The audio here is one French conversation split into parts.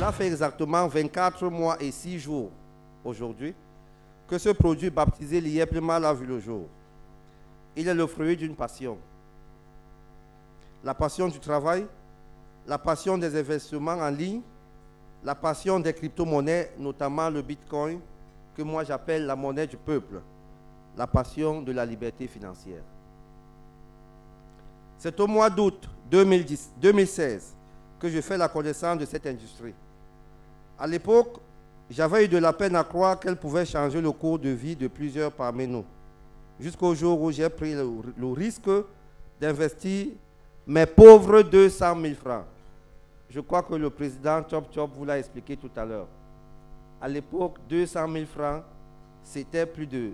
Cela fait exactement 24 mois et 6 jours aujourd'hui que ce produit baptisé l'IEP Mal a vu le jour. Il est le fruit d'une passion. La passion du travail, la passion des investissements en ligne, la passion des crypto-monnaies, notamment le Bitcoin, que moi j'appelle la monnaie du peuple, la passion de la liberté financière. C'est au mois d'août 2016 que je fais la connaissance de cette industrie. À l'époque, j'avais eu de la peine à croire qu'elle pouvait changer le cours de vie de plusieurs parmi nous, jusqu'au jour où j'ai pris le risque d'investir mes pauvres 200 000 francs. Je crois que le président Chop Chop vous l'a expliqué tout à l'heure. À l'époque, 200 000 francs, c'était plus de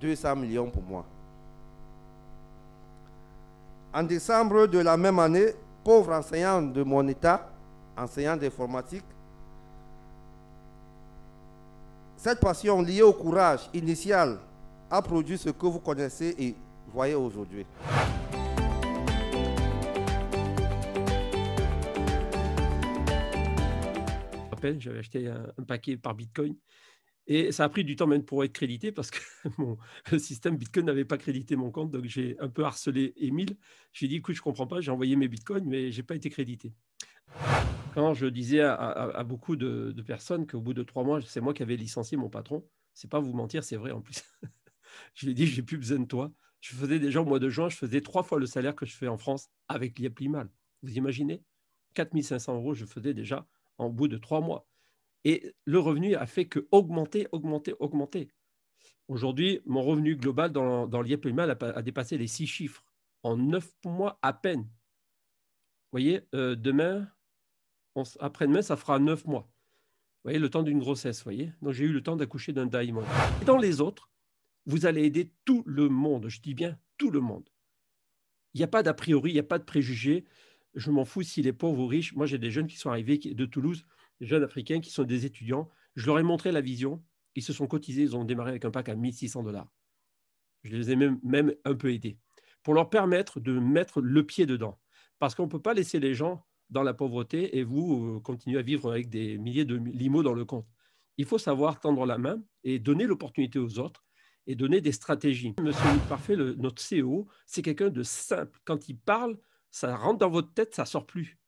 200 millions pour moi. En décembre de la même année, pauvre enseignant de mon état, enseignant d'informatique, cette passion liée au courage initial a produit ce que vous connaissez et voyez aujourd'hui. J'avais acheté un paquet par Bitcoin et ça a pris du temps même pour être crédité parce que le système Bitcoin n'avait pas crédité mon compte, donc j'ai un peu harcelé Émile. J'ai dit, écoute, je ne comprends pas, j'ai envoyé mes Bitcoins, mais je n'ai pas été crédité. Quand je disais à beaucoup de personnes qu'au bout de 3 mois, c'est moi qui avais licencié mon patron, c'est pas vous mentir, c'est vrai en plus. Je lui ai dit, j'ai plus besoin de toi. Je faisais déjà au mois de juin, je faisais 3 fois le salaire que je fais en France avec l'IEP Limal. Vous imaginez 4 500 € je faisais déjà en bout de 3 mois. Et le revenu a fait que augmenter. Aujourd'hui, mon revenu global dans l'IEP Limal a dépassé les 6 chiffres en 9 mois à peine. Vous voyez, après-demain, ça fera 9 mois. Vous voyez, le temps d'une grossesse, vous voyez. Donc, j'ai eu le temps d'accoucher d'un diamond. Et dans les autres, vous allez aider tout le monde. Je dis bien tout le monde. Il n'y a pas d'a priori, il n'y a pas de préjugés. Je m'en fous s'il est pauvre ou riche. Moi, j'ai des jeunes qui sont arrivés de Toulouse, des jeunes africains qui sont des étudiants. Je leur ai montré la vision. Ils se sont cotisés. Ils ont démarré avec un pack à 1 600 $. Je les ai même un peu aidés pour leur permettre de mettre le pied dedans. Parce qu'on ne peut pas laisser les gens dans la pauvreté et vous continuez à vivre avec des milliers de limos dans le compte. Il faut savoir tendre la main et donner l'opportunité aux autres et donner des stratégies. Monsieur Nick Parfait, notre CEO, c'est quelqu'un de simple. Quand il parle, ça rentre dans votre tête, ça ne sort plus.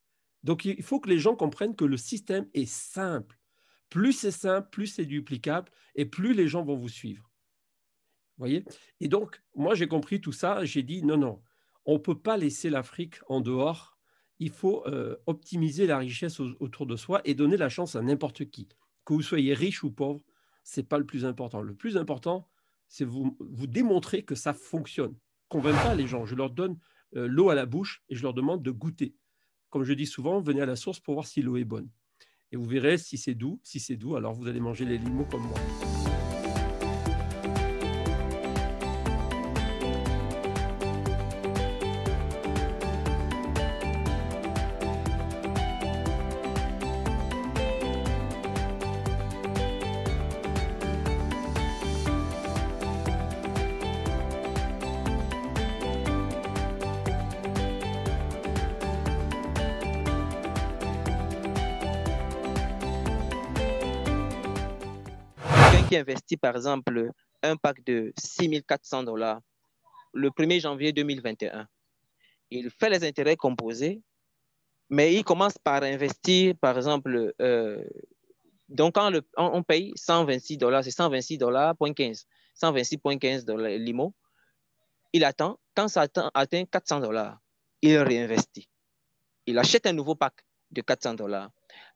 Donc, il faut que les gens comprennent que le système est simple. Plus c'est simple, plus c'est duplicable et plus les gens vont vous suivre. Vous voyez? Et donc, moi, j'ai compris tout ça. J'ai dit, non, on ne peut pas laisser l'Afrique en dehors. Il faut optimiser la richesse autour de soi et donner la chance à n'importe qui. Que vous soyez riche ou pauvre, ce n'est pas le plus important. Le plus important, c'est vous démontrer que ça fonctionne. Je ne convainc pas les gens. Je leur donne l'eau à la bouche et je leur demande de goûter. Comme je dis souvent, venez à la source pour voir si l'eau est bonne. Et vous verrez si c'est doux. Si c'est doux, alors vous allez manger les limos comme moi. Qui investit par exemple un pack de 6 400 $ le 1er janvier 2021. Il fait les intérêts composés, mais il commence par investir, par exemple, donc quand on paye 126 $, c'est 126 $, 126,15 $ limo, il attend, quand ça atteint 400 $, il réinvestit. Il achète un nouveau pack de 400 $.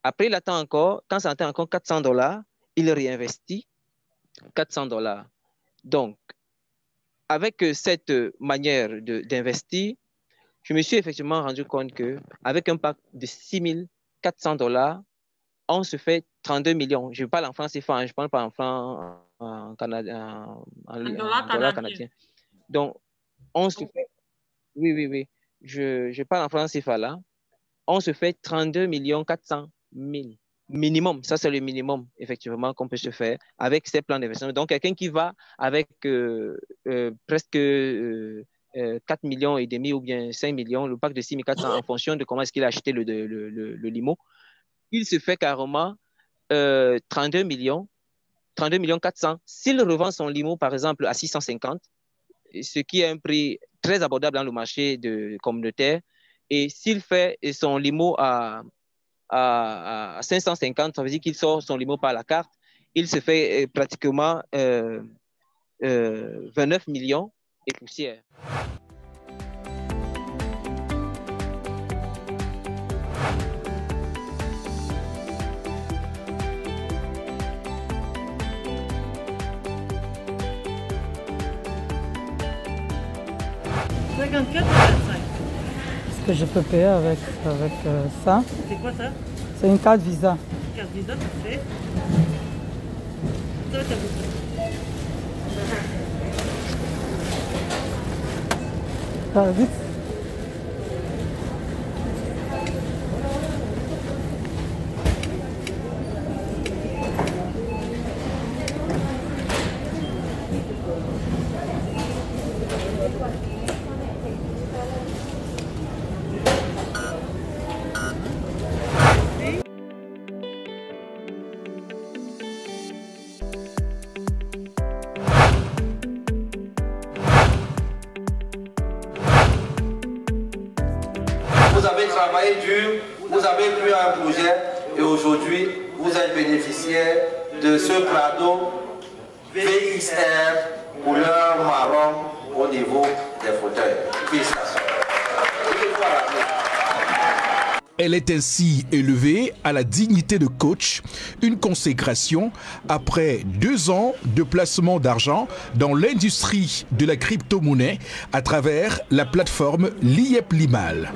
Après, il attend encore, quand ça atteint encore 400 $, il réinvestit 400 $. Donc, avec cette manière d'investir, je me suis effectivement rendu compte qu'avec un pack de 6 400 $, on se fait 32 millions. Je parle en francs CFA, je ne parle pas en francs en dollars canadiens. Donc, on se fait... Oui. Je parle en francs CFA là. On se fait 32 400 000. Minimum, ça c'est le minimum effectivement qu'on peut se faire avec ces plans d'investissement. Donc quelqu'un qui va avec presque 4 millions et demi ou bien 5 millions, le pack de 6 400 en fonction de comment est-ce qu'il a acheté le limo, il se fait carrément 32 millions 400. S'il revend son limo, par exemple, à 650, ce qui est un prix très abordable dans le marché communautaire, et s'il fait son limo à 550, ça veut dire qu'il sort son limo par la carte, il se fait pratiquement 29 millions et poussière. Ce que je peux payer avec ça. C'est quoi ça? C'est une carte Visa. Carte Visa, tu fais. Ça, ça vous Ah, vite. Vous avez travaillé dur, vous avez pris un projet et aujourd'hui, vous êtes bénéficiaire de ce Prado VXR couleur marron au niveau des fauteuils. Félicitations. Elle est ainsi élevée à la dignité de coach, une consécration après 2 ans de placement d'argent dans l'industrie de la crypto-monnaie à travers la plateforme Liep Limal.